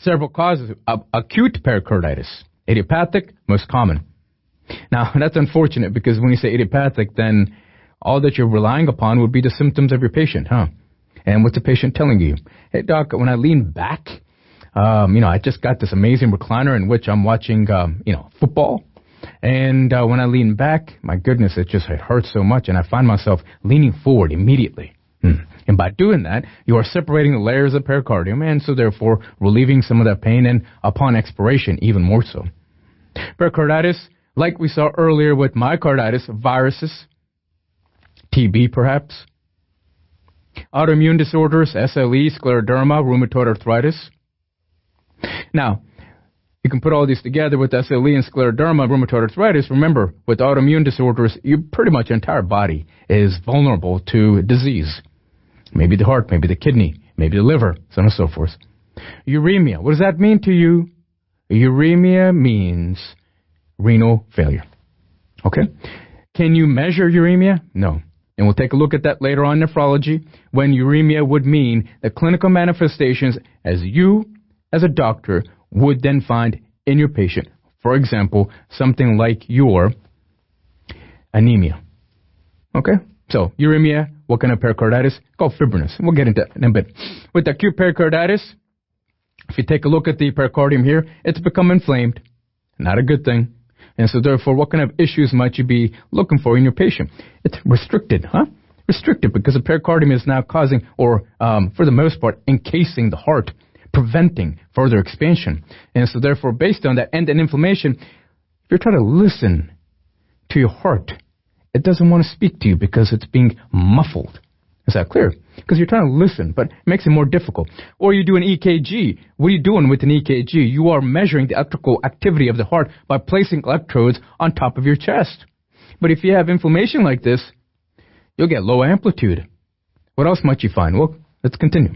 several causes of acute pericarditis. Idiopathic, most common. Now, that's unfortunate because when you say idiopathic, then all that you're relying upon would be the symptoms of your patient, huh? And what's the patient telling you? Hey, doc, when I lean back, I just got this amazing recliner in which I'm watching, football. And when I lean back, my goodness, it hurts so much, and I find myself leaning forward immediately. And by doing that, you are separating the layers of pericardium, and so therefore relieving some of that pain, and upon expiration, even more so. Pericarditis, like we saw earlier with myocarditis, viruses, TB perhaps, autoimmune disorders, SLE, scleroderma, rheumatoid arthritis. Now, you can put all these together with SLE and scleroderma, rheumatoid arthritis. Remember, with autoimmune disorders, pretty much your entire body is vulnerable to disease. Maybe the heart, maybe the kidney, maybe the liver, so on and so forth. Uremia, what does that mean to you? Uremia means renal failure. Okay? Can you measure uremia? No. And we'll take a look at that later on in nephrology, when uremia would mean the clinical manifestations as you, as a doctor, would then find in your patient. For example, something like your anemia. Okay? So, uremia, what kind of pericarditis? Called fibrinous. We'll get into that in a bit. With acute pericarditis, if you take a look at the pericardium here, it's become inflamed. Not a good thing. And so therefore, what kind of issues might you be looking for in your patient? It's restricted, huh? Restricted because the pericardium is now causing, or for the most part, encasing the heart, preventing further expansion. And so therefore, based on that and an inflammation, if you're trying to listen to your heart, it doesn't want to speak to you because it's being muffled. Is that clear? Because you're trying to listen, but it makes it more difficult. Or you do an EKG. What are you doing with an EKG? You are measuring the electrical activity of the heart by placing electrodes on top of your chest. But if you have inflammation like this, you'll get low amplitude. What else might you find? Well, let's continue.